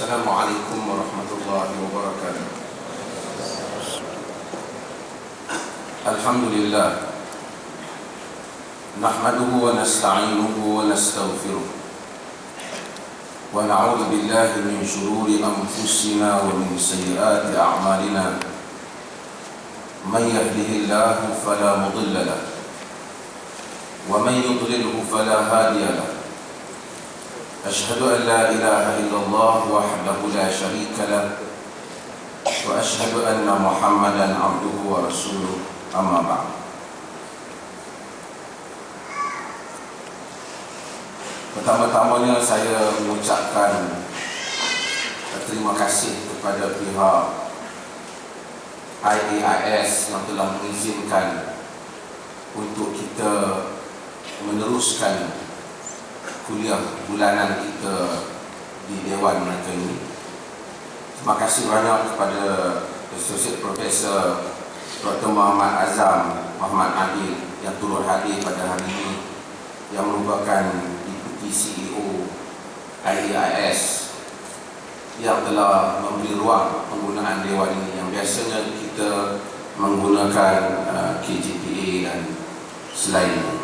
Assalamualaikum warahmatullahi wabarakatuh. Alhamdulillah, nahmaduhu wa nasta'inuhu wa nastaghfiruh, wa na'udzu billahi min shururi anfusina wa min sayyiati a'malina. Man yahdihillahu fala mudilla lahu wa man yudlilhu fala hadiya lahu. أشهد أن لا إله إلا الله وحده لا شريك له وأشهد أن محمدا عبده ورسوله أما بعد. Pertama-tamanya saya mengucapkan terima kasih kepada pihak IAIS yang telah mengizinkan untuk kita meneruskan kuliah bulanan kita di Dewan mereka ini. Terima kasih banyak kepada Associate Profesor Dr. Muhammad Azam Muhammad Adil yang turut hadir pada hari ini, yang merupakan Deputy CEO IAIS, yang telah memberi ruang penggunaan Dewan ini yang biasanya kita menggunakan KJPA dan selainnya.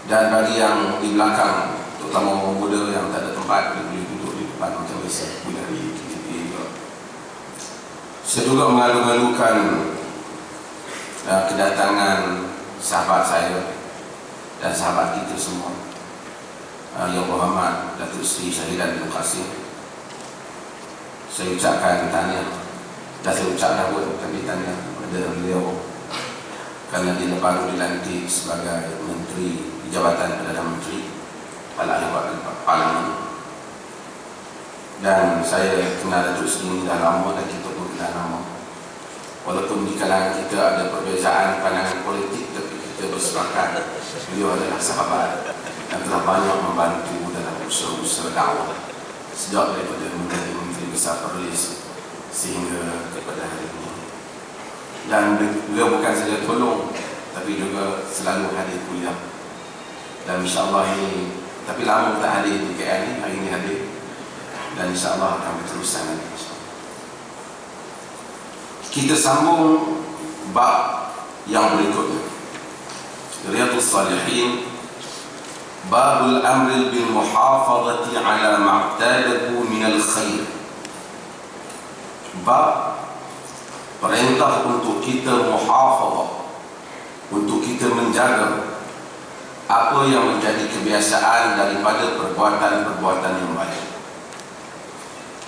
Dan bagi yang di belakang, terutama orang muda yang tak ada tempat, boleh duduk di depan macam biasa kuliah di KJPA juga. Saya juga mengalu-alukan kedatangan sahabat saya dan sahabat kita semua, Yang Berhormat Datuk Seri Syahidan bin Qasim. Saya ucapkan tahniah, dah saya ucap dah pun, tapi tahniah kepada beliau kerana dia baru dilantik sebagai Menteri Jabatan Perdana Menteri Al-Ahli Parlimen. Dan saya kenal Datuk Seri dah lama dan kita pun kenal lama. Walaupun di kalangan kita ada perbezaan pandangan politik, tapi kita bersepakat beliau adalah sahabat yang telah banyak membantu dalam usaha-usaha dakwah sejak daripada menjadi Menteri Besar Perlis sehingga kepada hari ini. Dan beliau bukan saja tolong, tapi juga selalu hadir kuliah. Dan insyaAllah ini, tapi lama tak hadir di KL ni, hari ini hadir. Dan insyaAllah akan berterusan nanti. Kita sambung bab yang berikutnya, Riyadhus Shalihin, Babul Amri bil Muhafadhati ala ma'tadahu minal khair. Bab perintah untuk kita muhafadhah, untuk kita menjaga apa yang menjadi kebiasaan daripada perbuatan-perbuatan yang baik.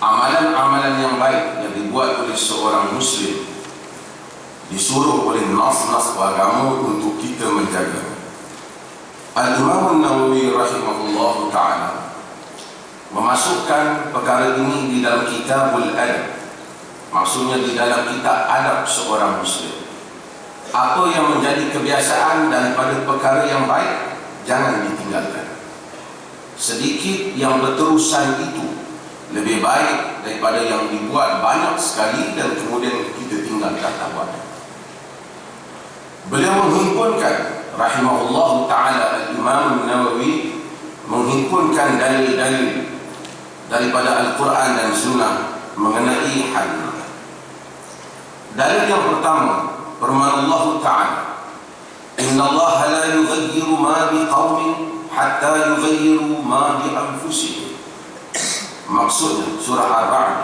Amalan-amalan yang baik yang dibuat oleh seorang Muslim disuruh oleh nas-nas agama untuk kita menjaga. Al-Imam Nawawi rahimahullah ta'ala memasukkan perkara ini di dalam Kitabul Adab. Maksudnya di dalam kitab adab seorang Muslim. Apa yang menjadi kebiasaan daripada perkara yang baik, jangan ditinggalkan. Sedikit yang berterusan itu lebih baik daripada yang dibuat banyak sekali dan kemudian kita tinggalkan tak buat. Beliau menghimpunkan rahimahullah ta'ala, Al-Imam Nawawi menghimpunkan dalil-dalil daripada Al-Quran dan Sunnah mengenai hal ini. Dalil yang pertama, firman Allah Ta'ala, Inna Allah la yughayyiru ma biqawmin hatta yughayyiru ma bi anfusihim. Maksudnya surah Ar-Ra'd,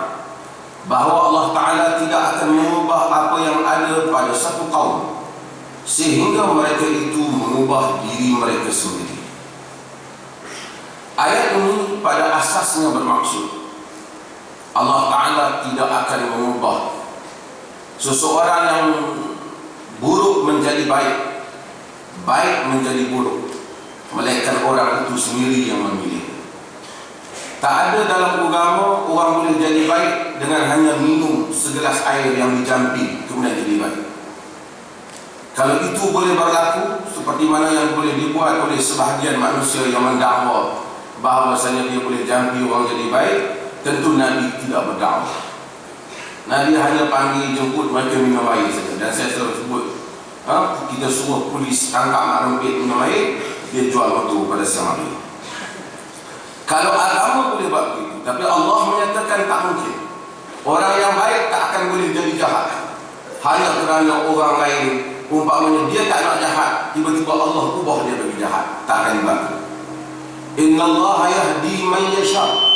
bahawa Allah Ta'ala tidak akan mengubah apa yang ada pada satu kaum sehingga mereka itu mengubah diri mereka sendiri. Ayat ini pada asasnya bermaksud Allah Ta'ala tidak akan mengubah seseorang yang buruk menjadi baik, baik menjadi buruk, melainkan orang itu sendiri yang memilih. Tak ada dalam agama orang boleh jadi baik dengan hanya minum segelas air yang dijampi kemudian jadi baik. Kalau itu boleh berlaku, seperti mana yang boleh dibuat oleh sebahagian manusia yang mendakwa bahawasanya dia boleh jampi orang jadi baik, tentu Nabi tidak berdakwah. Nabi hanya panggil jemput mereka minum air saja. Dan saya selalu sebut, kita suruh polis tangkap mak rempit minum air, dia jual motor pada siang hari. Kalau agama boleh buat begitu, tapi Allah menyatakan tak mungkin. Orang yang baik tak akan boleh jadi jahat hanya kerana orang lain umpamanya dia tak nak jahat, tiba-tiba Allah ubah dia bagi jahat. Tak akan berlaku. Innallaha yahdi man yasha.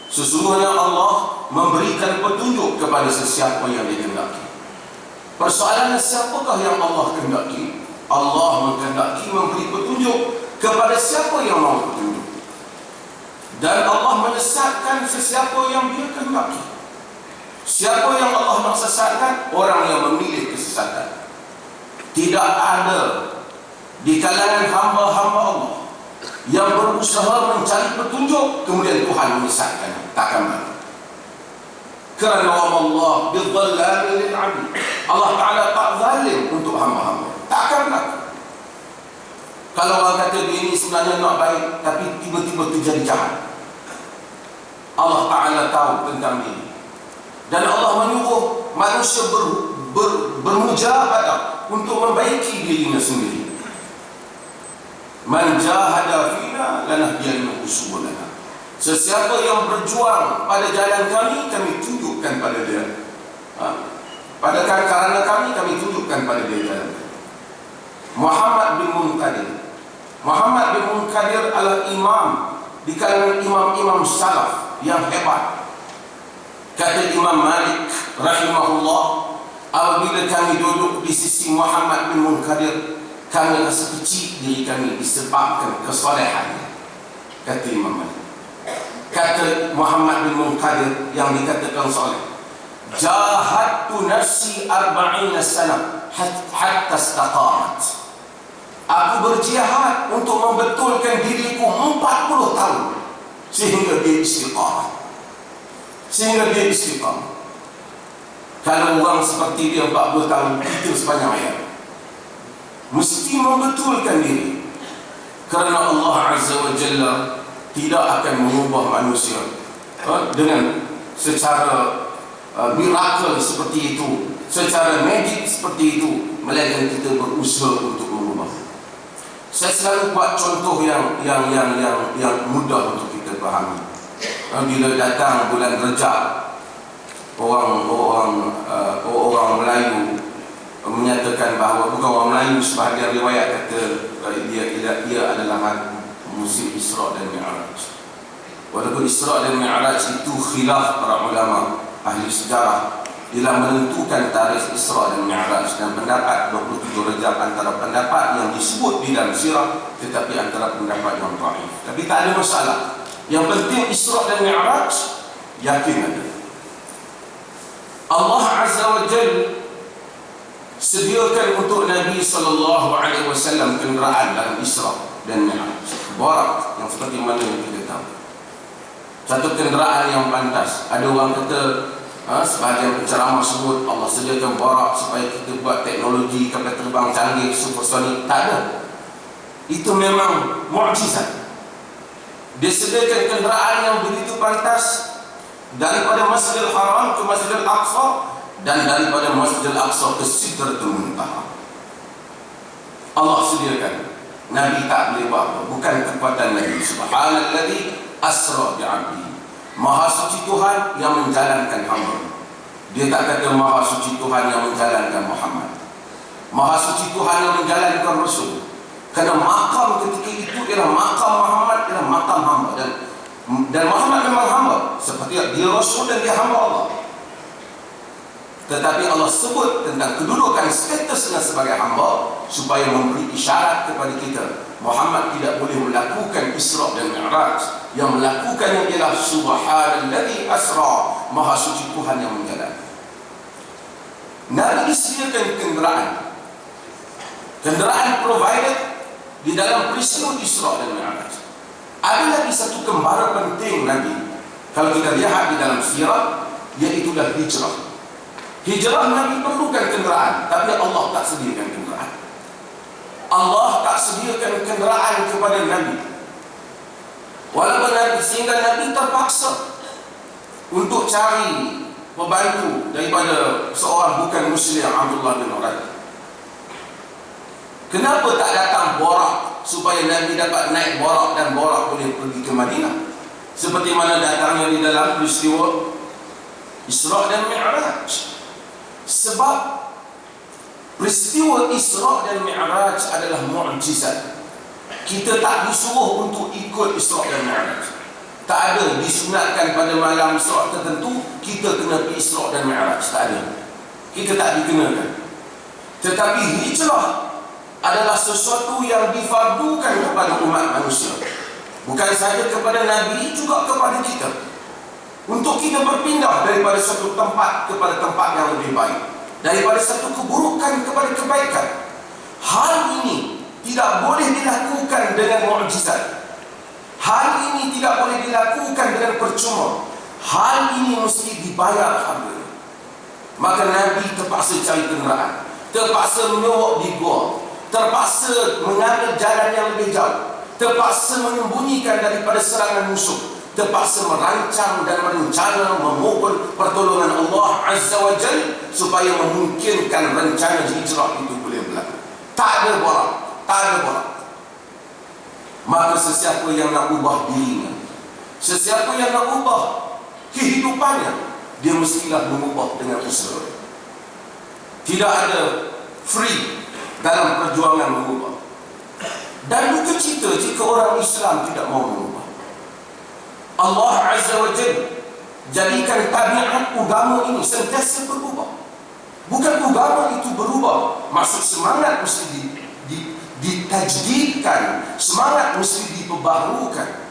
Sesungguhnya Allah memberikan petunjuk kepada sesiapa yang dia kehendaki. Persoalannya, siapakah yang Allah kehendaki? Allah menghendaki memberi petunjuk kepada siapa yang mau petunjuk. Dan Allah menyesatkan sesiapa yang dia kehendaki. Siapa yang Allah nak sesatkan? Orang yang memilih kesesatan. Tidak ada di kalangan hamba-hamba Allah yang berusaha mencari petunjuk kemudian Tuhan menyesatkan. Takkan berlaku. Kerana Allah bidzallami lil 'abid. Allah Taala tak zalim untuk hamba-hamba. Takkan berlaku. Kalau orang kata dia ini sebenarnya nak baik tapi tiba-tiba terjadi jahat, Allah Taala tahu tentang ini. Dan Allah menyuruh manusia bermujahadah untuk membaiki dirinya sendiri. Man jahada fina lanahdiyannahu subulana. Sesiapa yang berjuang pada jalan kami tunjukkan pada dia. Karena kami tunjukkan pada dia jalan. Muhammad bin Munkadir adalah imam di kalangan imam-imam salaf yang hebat. Kata Imam Malik rahimahullah, apabila kami duduk di sisi Muhammad bin Munkadir, kami rasa kecil diri kami disebabkan kesalehannya. Kata Imam Malik. Kata Muhammad bin Munkadir yang dikatakan soleh, jahadtu nafsi 40 sana hatta istaqamat. Aku berjihad untuk membetulkan diriku 40 tahun sehingga dia istiqamah. Kalau orang seperti dia 40 tahun, kita sepanjang hayat mesti membetulkan diri. Kerana Allah Azza wa Jalla tidak akan mengubah manusia dengan secara miracle seperti itu, secara magic seperti itu, melainkan kita berusaha untuk mengubah. Saya selalu buat contoh yang mudah untuk kita fahami. Bila datang bulan Rejab, orang Melayu menyatakan bahawa, bukan orang Melayu, sebahagian riwayat kata ia adalah musim Isra' dan Mi'raj. Walaupun Isra' dan Mi'raj itu khilaf para ulama ahli sejarah dalam menentukan tarikh Isra' dan Mi'raj, dan pendapat 27 Rejab antara pendapat yang disebut di dalam sirah, tetapi antara pendapat yang dhaif. Tapi tak ada masalah. Yang penting Isra' dan Mi'raj yakin ada. Allah Azza wa Jalla sediakan untuk Nabi SAW kenderaan dalam Isra' dan Mi'raj. Barak yang seperti mana yang kita tahu. Satu kenderaan yang pantas. Ada orang kata, sebahagian penceramah sebut Allah sediakan barak supaya kita buat teknologi kapal terbang canggih, supersonik. Tak ada. Itu memang mukjizat. Disediakan kenderaan yang begitu pantas daripada Masjidil Haram ke Masjidil Aqsa, dan daripada Masjidil Aqsa ke Sidratul Muntaha. Allah sediakan. Nabi tak boleh buat apa. Bukan kekuatan Nabi. Subhanalladzi asra bi'abdi. Maha suci Tuhan yang menjalankan hamba. Dia tak kata Maha suci Tuhan yang menjalankan Muhammad. Maha suci Tuhan yang menjalankan Rasul. Kerana makam ketika itu ialah makam Muhammad, ialah makam hamba. Dan Muhammad memang hamba, seperti dia Rasul dan dia hamba Allah. Tetapi Allah sebut tentang kedudukan statusnya sebagai hamba supaya memberi isyarat kepada kita, Muhammad tidak boleh melakukan Isra' dan Mi'raj. Yang melakukannya ialah Subhanalladzi asra, Maha suci Tuhan yang menjalankan. Nabi disediakan kenderaan provided di dalam peristiwa Isra' dan Mi'raj. Ada lagi satu kembara penting Nabi, kalau kita lihat di dalam sirah, iaitulah hijrah. Hijrah Nabi perlukan kenderaan, tapi Allah tak sediakan kenderaan. Allah tak sediakan kenderaan kepada Nabi. Walaupun Nabi, sehingga Nabi terpaksa untuk cari pembantu daripada seorang bukan Muslim, Abdullah bin Urai. Kenapa tak datang Borak supaya Nabi dapat naik Borak dan Borak boleh pergi ke Madinah? seperti mana datangnya di dalam peristiwa Isra' dan Mi'raj. Sebab peristiwa Isra' dan Mi'raj adalah mu'jizat. Kita tak disuruh untuk ikut Isra' dan Mi'raj. Tak ada disunatkan pada malam Isra' tertentu kita kena pergi Isra' dan Mi'raj. Tak ada. Kita tak dikenakan. Tetapi hijrah adalah sesuatu yang difardukan kepada umat manusia. Bukan sahaja kepada Nabi, juga kepada kita. Untuk kita berpindah daripada satu tempat kepada tempat yang lebih baik, daripada satu keburukan kepada kebaikan. Hal ini tidak boleh dilakukan dengan mukjizat. Hal ini tidak boleh dilakukan dengan percuma. Hal ini mesti dibayar harganya. Maka Nabi terpaksa cari kenderaan, terpaksa menyowok di gua, terpaksa mengambil jalan yang lebih jauh, terpaksa menyembunyikan daripada serangan musuh, terpaksa merancang dan merencana memohon pertolongan Allah Azza wa Jalla supaya memungkinkan rencana hijrah itu boleh berlaku. Tak ada borak, tak ada borak. Maka sesiapa yang nak ubah dirinya, sesiapa yang nak ubah kehidupannya, dia mestilah mengubah dengan usaha. Tidak ada free dalam perjuangan mengubah. Dan duka cita jika orang Islam tidak mau mengubah. Allah Azza wa Jalla jadikan tabiat agama ini sentiasa berubah. Bukan agama itu berubah, maksud semangat mesti ditajdidkan, semangat mesti diperbaharukan.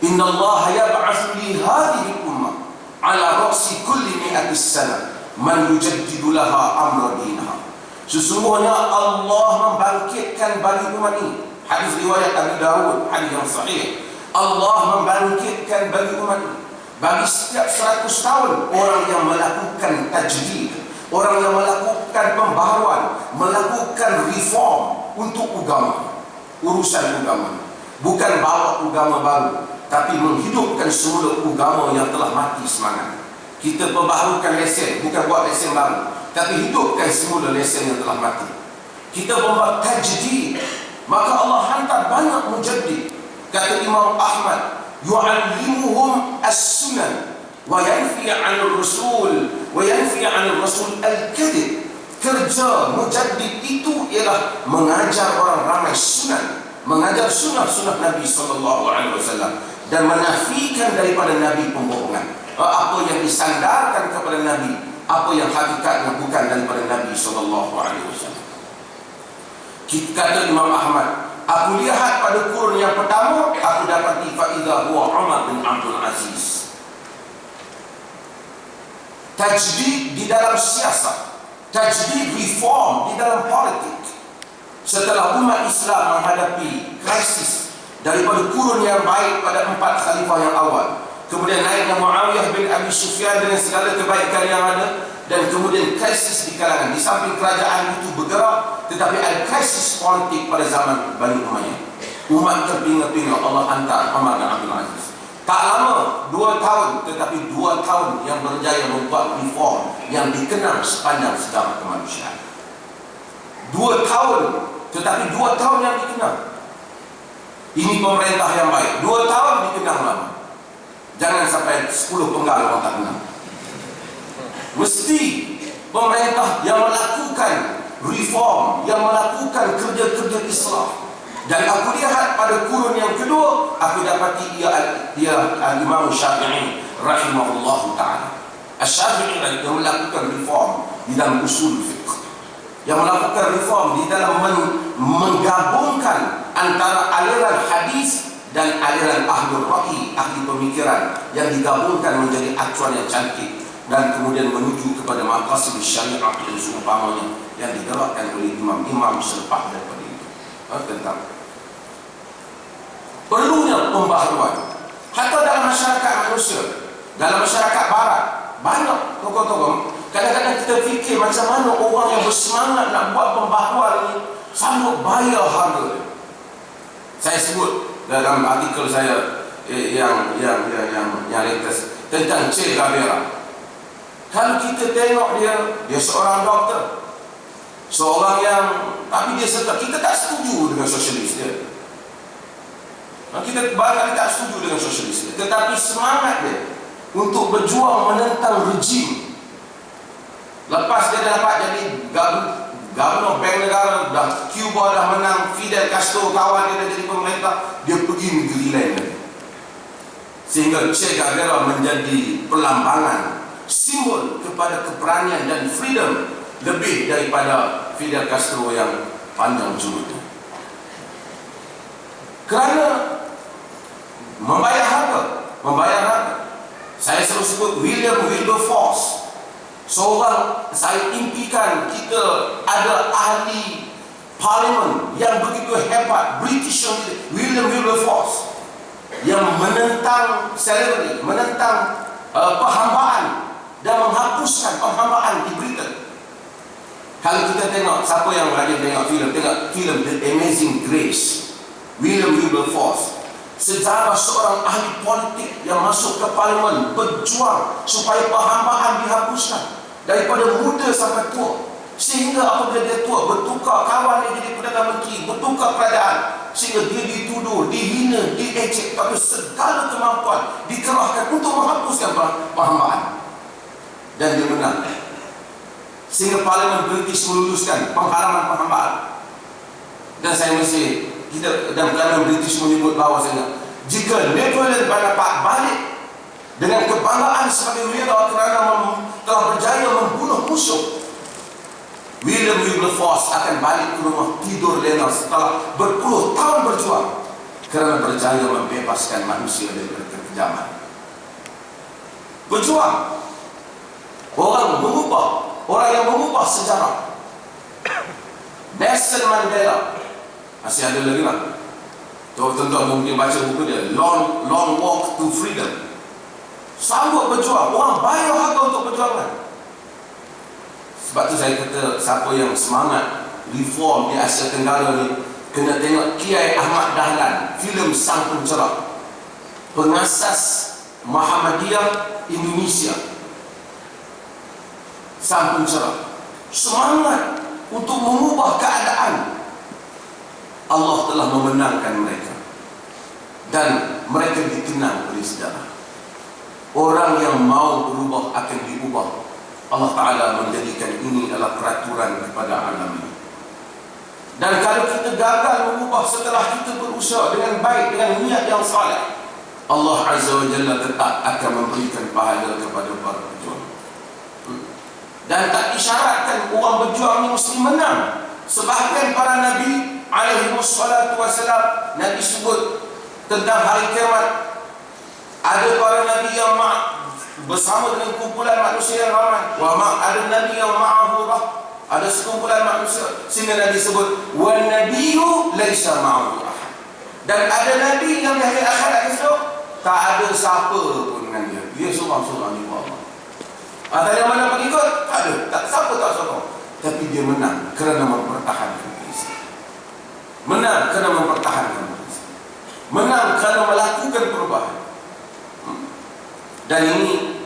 Inna Allah yab'atsu li hadhihi ummah ala ra'si kulli mi'atis sana man yujaddidu laha amra dinaha. Sesungguhnya Allah membangkitkan bagi umat ini. Hadis riwayat Abu Dawud, hadis yang sahih. Allah membangkitkan bagi umat ini, bagi setiap 100 tahun, orang yang melakukan tajdid, orang yang melakukan pembaharuan, melakukan reform untuk agama, urusan agama. Bukan bawa agama baru, tapi menghidupkan semula agama yang telah mati semangat. Kita perbaharukan lesen, bukan buat lesen baru, tapi hidupkan semula lesen yang telah mati. Kita membuat tajdid, maka Allah hantar banyak mujaddid. Kata Imam Ahmad, yu'allimuhum as-sunan wa yanfi 'anil rasul wa yanfi 'anil rasul al-kadhib. Kerja mujaddid itu ialah mengajar orang ramai sunan, mengajar sunnah-sunnah Nabi SAW, dan menafikan daripada Nabi pembohongan. Apa yang disandarkan kepada Nabi, apa yang hakikatnya bukan daripada Nabi SAW. Kata Imam Ahmad, aku lihat pada kurun yang pertama, aku dapati fa'idah huwa Umar bin Abdul Aziz. Tajdid di dalam siasat, tajdid reform di dalam politik. Setelah umat Islam menghadapi krisis daripada kurun yang baik pada 4 khalifah yang awal, kemudian naiknya Muawiyah bin Abi Sufyan dengan segala kebaikan yang ada, dan kemudian krisis di kalangan. Di samping kerajaan itu bergerak, tetapi ada krisis politik pada zaman Bani Umayyah. Umat terpinga-pinga, Allah hantar Umar bin Abdul Aziz. Tak lama, 2 tahun, tetapi 2 tahun yang berjaya membuat reform yang dikenal sepanjang sejarah kemanusiaan. 2 tahun, tetapi 2 tahun yang dikenal. Ini pemerintah yang baik. 2 tahun dikenal lama. Jangan sampai 10 penggal orang tak kenal. Mesti pemerintah yang melakukan reform, yang melakukan kerja-kerja islah. Dan aku lihat pada kurun yang kedua, aku dapati dia Imam Syafi'i rahimahullah ta'ala. Syafi'i yang melakukan reform di dalam usul fiqh, yang melakukan reform di dalam menggabungkan antara aliran hadis dan aliran ahlul ra'i, ahli pemikiran, yang digabungkan menjadi acuan yang cantik, dan kemudian menuju kepada maqasid syariah dan seumpamanya yang digerakkan oleh imam-imam selepas daripada itu. Tentang perlunya pembaharuan hatta dalam masyarakat manusia, dalam masyarakat barat. Banyak tokoh-tokoh, kadang-kadang kita fikir macam mana orang yang bersemangat nak buat pembaharuan ini sanggup bayar harga. Saya sebut dalam artikel saya yang latest tentang Che Guevara. Kalau kita tengok dia seorang doktor, seorang yang, tapi dia kita tak setuju dengan sosialis dia. Kita barangkali tak setuju dengan sosialis, tetapi semangat dia untuk berjuang menentang rejim. Lepas dia dapat jadi Gubernur Bank Negara, dah Cuba dah menang, Fidel Castro kawan dia dah jadi pemerintah, dia pergi negeri lain lagi. Sehingga Che Guevara menjadi perlambangan, simbol kepada keberanian dan freedom lebih daripada Fidel Castro yang panjang jurutnya. Kerana membayar harga. Saya selalu sebut William Wilberforce, seorang, saya impikan kita ada ahli parlimen yang begitu hebat, British William Wilberforce, yang menentang slavery, menentang perhambaan dan menghapuskan perhambaan di Britain. Kalau kita tengok, siapa yang rajin tengok filem The Amazing Grace, William Wilberforce, sejarah seorang ahli politik yang masuk ke parlimen berjuang supaya perhambaan dihapuskan daripada muda sampai tua, sehingga apabila dia tua bertukar kawan dia jadi Perdana Menteri, bertukar kerajaan, sehingga dia dituduh, dihina, diejek, tapi segala kemampuan dikerahkan untuk menghapuskan perhambaan, dan dia menang, sehingga parlimen British meluluskan pengharaman perhambaan. Dan saya masih, kita dan parlimen British menyebut bahawasanya jika Napoleon Bonaparte balik dengan kebanggaan sebagai wira kerana telah berjaya membunuh musuh, William Wilberforce akan balik ke rumah tidur lena setelah berpuluh tahun berjuang kerana berjaya membebaskan manusia dari kekejaman. Berjuang, orang yang mengubah sejarah. Nelson Mandela, masih ada lagi lah. Tuan-tuan mungkin baca buku dia, Long Walk to Freedom. Sanggup berjuang, orang bayar harga untuk perjuangan. Sebab tu saya kata, siapa yang semangat reform di Asia Tenggara ni, kena tengok Kiai Ahmad Dahlan, filem Sang Pencerah, pengasas Muhammadiyah Indonesia. Sang Pencerah semangat untuk mengubah keadaan. Allah telah memenangkan mereka dan mereka dikenang oleh sejarah. Orang yang mau berubah akan diubah. Allah Ta'ala menjadikan ini adalah peraturan kepada alam ini. Dan kalau kita gagal mengubah setelah kita berusaha dengan baik, dengan niat yang saleh, Allah Azza wa Jalla tetap akan memberikan pahala kepada para pejuang. Dan tak isyaratkan orang berjuang ini mesti menang. Sebahagian para Nabi alaihi wassalatu wassalam, Nabi sebut tentang hari kiamat, ada para Nabi yang bersama dengan kumpulan manusia yang ramai, ada Nabi yang ma'ahu rah, ada sekumpulan manusia, sehingga Nabi sebut wa nabiyyu laisa ma'ahu rah. Dan ada Nabi yang di hari akhirat esok tak ada siapa pun dengan dia seorang-seorang di bawah. Ada yang mana pengikut? Tak ada, tak siapa tak sokong. Tapi dia menang kerana mempertahankan Islam. Menang kerana mempertahankan Islam. Menang kerana melakukan perubahan. Dan ini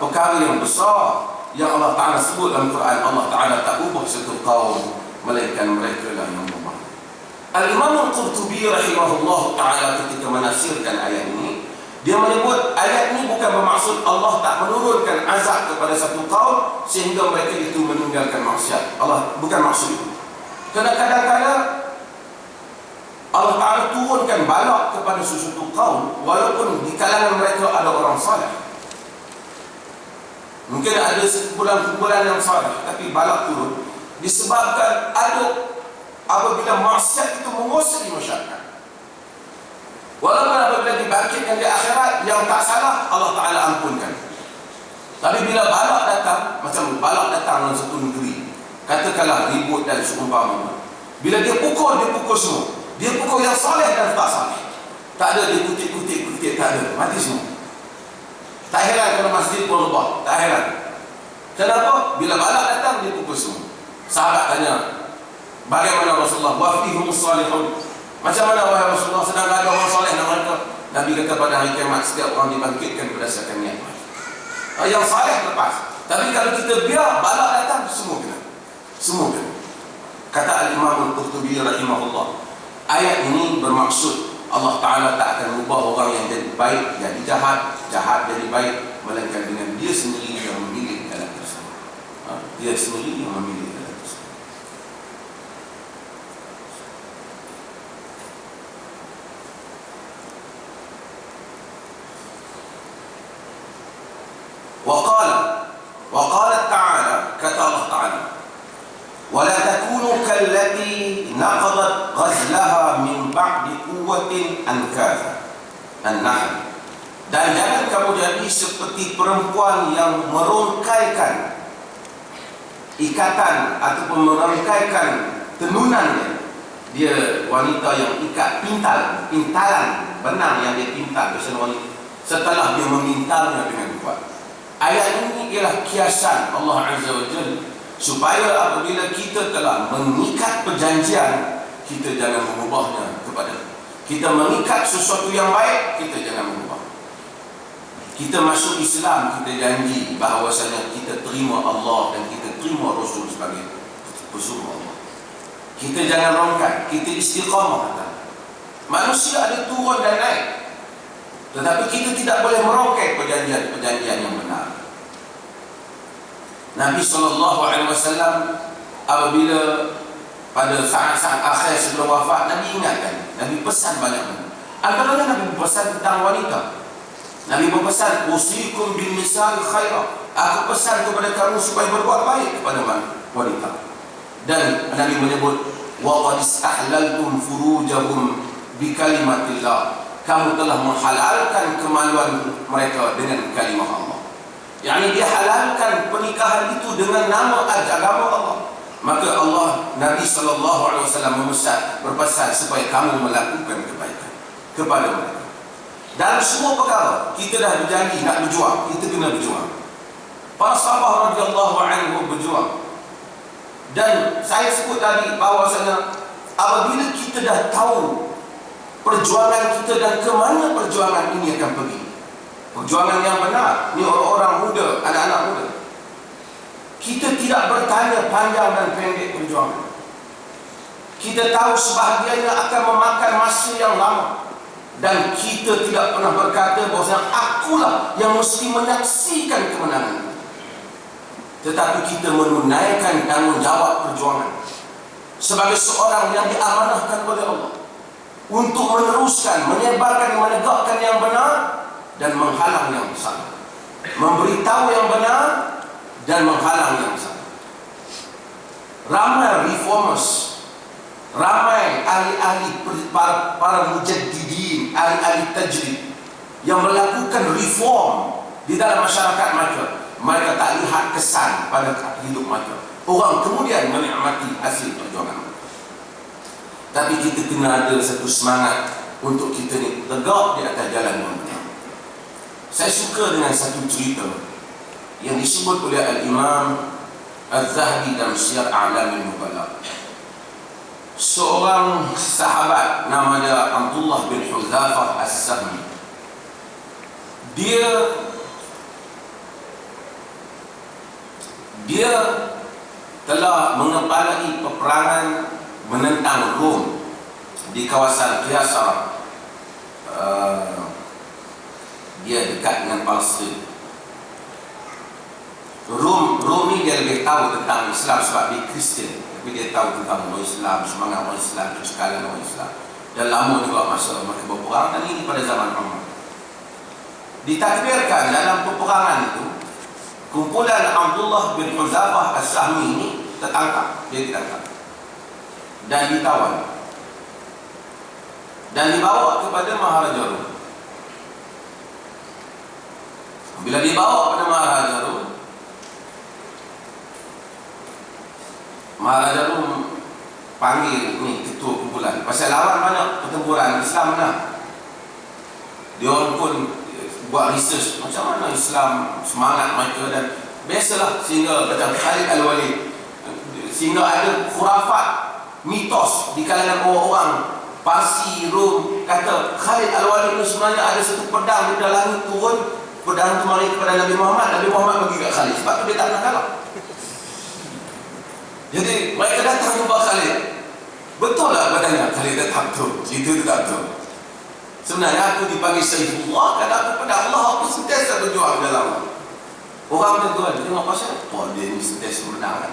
perkara yang besar yang Allah Ta'ala sebut dalam Quran. Allah Ta'ala tak ubah satu kaum, melainkan mereka lah yang ubah. Al-Imam Al-Qurtubi rahimahullah Ta'ala ketika menafsirkan ayat ini, dia menyebut ayat ini bukan bermaksud Allah tak menurunkan azab kepada satu kaum sehingga mereka itu meninggalkan maksiat. Allah bukan maksud itu. Kerana kadang-kadang Allah Ta'ala turunkan balak kepada sesuatu kaum walaupun di kalangan mereka ada orang salih. Mungkin ada sekumpulan-kumpulan yang salih, tapi balak turun disebabkan ada apabila maksiat itu menguasai masyarakat. Walaupun apabila dibangkitkan di akhirat yang tak salah, Allah Ta'ala ampunkan. Tapi bila balak datang, macam balak datang dalam satu negeri, katakanlah ribut dan seumpamanya, bila dia pukul semua. Dia pukul yang saleh dan tak saleh. Tak ada dia kutip, tak ada, mati semua. Tak heran kalau masjid pun lebah, tak heran. Kenapa? Bila balak datang, dia pukul semua. Sahabat tanya, bagaimana Rasulullah? Wafihumus salihun. Macam mana wahai Rasulullah, sedang ada orang saleh dalam mereka? Nabi kata pada hari kiamat setiap orang dibangkitkan berdasarkan niat. Yang saleh lepas. Tapi kalau kita biar balak datang, semua kena. Semua kena. Kata Al-Imam Al-Qurtubi rahimahullah, ayat ini bermaksud Allah Ta'ala tak akan ubah orang yang jadi baik jadi jahat, jahat jadi baik, melainkan dengan dia sendiri yang memilih jalan tersebut. Dia sendiri yang memilih jalan tersebut. Waqala ta'ala, kata Allah Ta'ala, wala takunu kallati naqadat ghazlaha min ba'di quwwatin ankatha. An-Nahl. Dan jangan kamu jadi seperti perempuan yang merongkaikan ikatan ataupun merongkaikan tenunannya. Dia wanita yang ikat pintalan benang yang dia pintal bersama wanita setelah dia memintalnya dengan kuat. Ayat ini ialah kiasan Allah Azza wa Jalla supaya apabila kita telah mengikat perjanjian, kita jangan mengubahnya kepada kita mengikat sesuatu yang baik, kita jangan mengubah. Kita masuk Islam, kita janji bahawasanya kita terima Allah dan kita terima Rasul sebagai pesuruh Allah. Kita jangan rongkai, kita istiqamah. Manusia ada turun dan naik, tetapi kita tidak boleh merongkai perjanjian yang benar. Nabi SAW apabila pada saat-saat akhir sebelum wafat, Nabi ingatkan, Nabi pesan banyak benda. Antaranya Nabi berpesan tentang wanita. Nabi berpesan, usikum bin nisa'i khairah. Aku pesan kepada kamu supaya berbuat baik kepada wanita. Dan Nabi menyebut, wa qad istahlaltum furujahum bi kalimatillah. Kamu telah menghalalkan kemaluan mereka dengan kalimah Allah. Yani dia halalkan pernikahan itu dengan nama agama Allah. Maka Allah, Nabi SAW berpesan supaya kamu melakukan kebaikan kepada mereka. Dalam semua perkara, kita dah berjanji nak berjuang, kita kena berjuang. Para sahabat radhiyallahu anhum berjuang. Dan saya sebut tadi bahawasanya apabila kita dah tahu perjuangan kita dan ke mana perjuangan ini akan pergi, perjuangan yang benar, ni orang-orang muda, anak-anak muda, kita tidak bertanya panjang dan pendek perjuangan. Kita tahu sebahagiannya akan memakan masa yang lama. Dan kita tidak pernah berkata bahawa akulah yang mesti menyaksikan kemenangan. Tetapi kita menunaikan tanggungjawab perjuangan sebagai seorang yang diamanahkan oleh Allah untuk meneruskan, menyebarkan, menegakkan yang benar dan menghalang yang salah, memberitahu yang benar dan menghalang yang salah. Ramai reformers, ramai ahli-ahli, para mujaddidin, ahli-ahli tajrid yang melakukan reform di dalam masyarakat mereka. Mereka tak lihat kesan pada hidup mereka. Orang kemudian menikmati hasil perjuangan. Tapi kita kena ada satu semangat untuk kita ni tegak di atas jalan yang benar. Saya suka dengan satu cerita yang disebut oleh Al-Imam Al-Zahabi dalam Syiar A'lamin Nubala. Seorang sahabat nama dia Abdullah bin Hudzafah As-Sahmi. Dia telah mengepalai peperangan menentang Rom di kawasan Qiyasar. Dia dekat dengan Palestin. Rom ni dia lebih tahu tentang Islam sebab dia Kristian, tapi dia tahu tentang orang Islam, semangat orang Islam, kecekalan orang Islam. Dan lama juga masa mereka berperang, dan ini pada zaman Umar. Ditakdirkan dalam peperangan itu, kumpulan Abdullah bin Hudzafah As-Sahmi ini tertangkap. Dia ditangkap dan ditawan dan dibawa kepada Maharaja Rum. Bila dibawa kepada Maharaja Rum, Maharaja Rum panggil ni ketua kumpulan. Pasal lawan banyak pertempuran Islam menang. Dia orang pun buat research macam mana Islam, semangat mereka, dan biasalah sehingga macam Khalid Al-Walid, sehingga ada khurafat, mitos di kalangan orang-orang Parsi, Rom, kata Khalid Al-Walid ni sebenarnya ada satu pedang di langit turun, pedang tu mari kepada Nabi Muhammad, Nabi Muhammad bagi kat Khalid, sebab tu dia tak nak kalah. Jadi mereka datang jumpa Khalid. Betul tak katanya Khalid datang tu? Cerita tu tak betul. Sebenarnya aku dipanggil Saifullah kerana aku pada Allah aku sentiasa berjuang dalam. Orang tentu ada tengok pasal, oh dia ni sentiasa menang kan.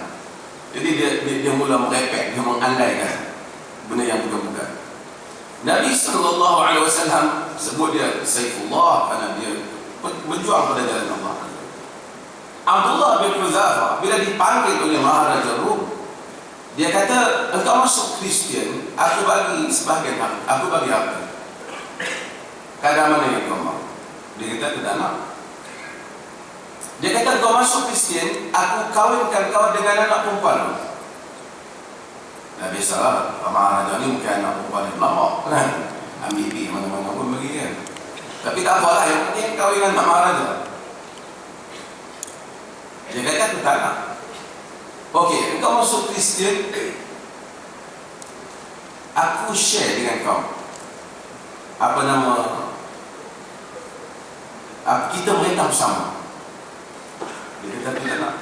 Jadi dia mula merepek, dia mengandaikan benda yang bukan-bukan. Nabi SAW sebut dia Saifullah kerana dia berjuang pada jalan Allah. Abdullah bin Huzaifah bila dipanggil oleh Maharaja Rum, dia kata, engkau masuk Kristian, aku bagi sebahagian hak, aku bagi harta. Kadang mana yang kau mahu? Dia kata, tidak nak. Dia kata, kau masuk Kristian, aku kawinkan kau dengan anak perempuan. Nah, biasalah, Maharaja ni mungkin anak perempuan yang nampak, kan? Ambil pergi mana-mana pun bagi kan. Tapi tak apalah, yang penting kawin dengan Maharaja. Dia kata, aku tak nak. Okey, engkau masuk Kristian, aku share dengan kau. Apa nama? Kita merintah bersama. Dia kata, aku tak nak.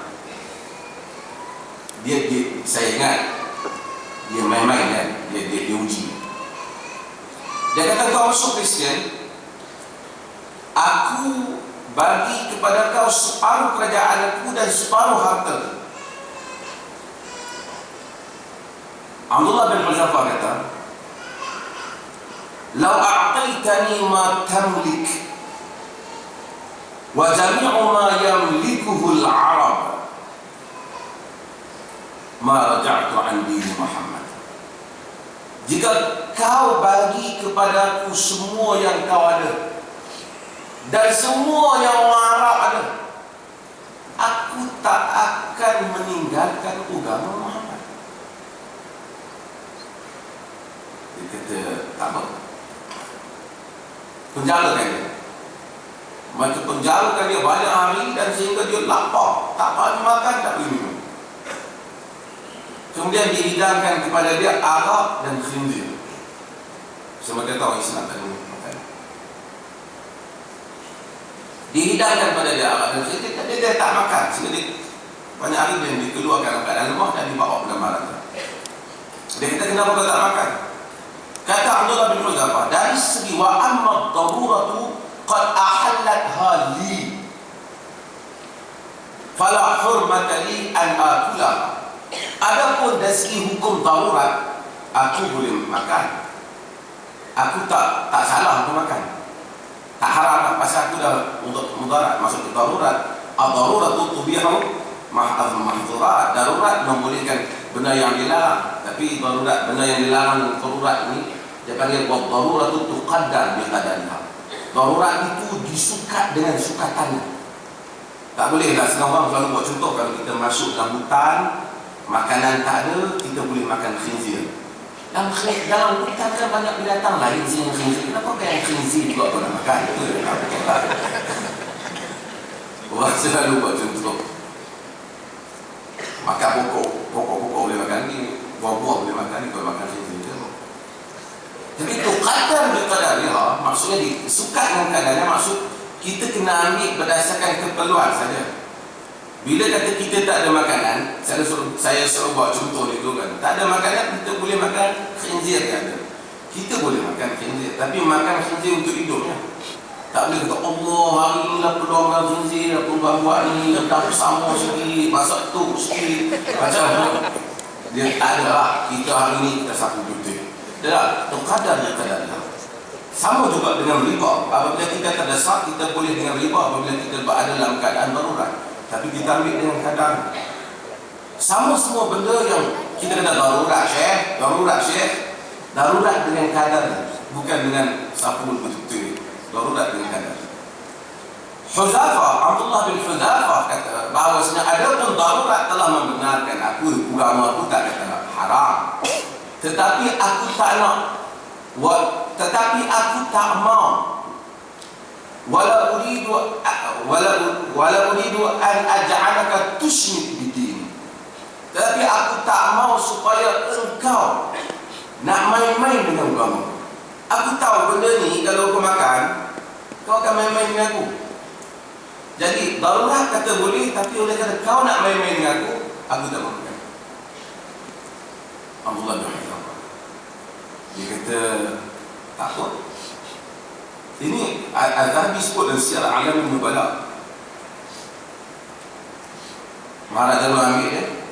Dia saya ingat, dia main-main kan, dia uji. Dia kata, kau masuk Kristian, aku bagi kepada kau separuh kerajaan aku dan separuh harta. Abdullah bin Huzaifah kata, "Lau a'taitani ma tamlik wa jami'u ma yamlikuhu al-'arab ma raja'tu 'an dini Muhammad." Jika kau bagi kepadaku semua yang kau ada dan semua yang orang Arab ada, aku tak akan meninggalkan agama Muhammad. Dia kata, tak apa, penjarakan dia. Maka penjarakan dia banyak hari dan sehingga dia lapar, tak boleh makan, tak boleh minum. Kemudian dihidangkan kepada dia arak dan khinzir. Semua kata orang Islam tak boleh makan. Dihidangkan pada dia arak dan khinzir, dia tak makan. Sehingga dia banyak hari dia dikeluarkan dalam rumah dan dibawa ke Maharaja. Dia kata, kenapa kau tak makan? Kata Abdullah bin Huzaifah, dari segi wa amma daruratu qad ahallatha li fala hurmata li an akula. Adapun dari segi hukum darurat, aku boleh makan. Aku tak salah untuk makan. Tak haram lah, pasal aku dah untuk mudarat masuk ke darurat. Ad-daruratu tubihu mahzurat. Darurat membolehkan benda yang dilarang. Tapi darurat, benda yang dilarang darurat ni dia panggil ad-daruratu tuqaddar bi qadariha. Darurat itu disukat dengan sukatannya. Tak boleh lah, senang orang selalu buat contoh, kalau kita masuk dalam hutan, makanan tak ada, kita boleh makan khinzir. Dalam hutan kan banyak binatang lain sih yang khinzir. Kenapa kayak khinzir juga kau nak makan? Orang selalu buat contoh. Makan pokok boleh makan ni, buah-buah boleh makan ni, kalau makan khinzir. Tapi tuqaddar bi qadariha, maksudnya disukat dengan kadarnya, maksud kita kena ambil berdasarkan keperluan saja. Bila kata kita tak ada makanan, saya suruh buat contoh itu kan, tak ada makanan, kita boleh makan khinzir kan. Kita boleh makan khinzir, tapi makan khinzir untuk hidupnya. Tak boleh kata, Allah hari ni lah peluang dengan khinzir, aku buat ni, letak bersama sikit, masak tu sikit, macam dia tak ada lah. Kita hari ni kita sapu putih. Dia tuqaddar bi qadariha. Sama juga dengan riba. Apabila kita terdesak, kita boleh dengan riba apabila kita berada dalam keadaan darurat. Tapi kita ambil dengan kadar. Sama semua benda yang kita kena darurat syekh. Darurat dengan kadar, bukan dengan sapu betul-betul. Darurat dengan kadar. Abdullah bin Huzaifah kata bahawa ada pun darurat telah membenarkan aku, agama aku tak kata haram. Tetapi aku tak nak, tetapi aku tak mau. Wala uridu an aj'alaka tushrik bidin. Tetapi aku tak mau supaya engkau nak main-main dengan agama. Aku tahu benda ni kalau kau makan, kau akan main-main dengan aku. Jadi darurat kata boleh, tapi oleh kerana kau nak main-main dengan aku tak mau makan. Abdullah bin Huzaifah, dia kata tak apa, Ini Al-Zahabi sebut dan secara alam nubala. Maharaja ambil dia.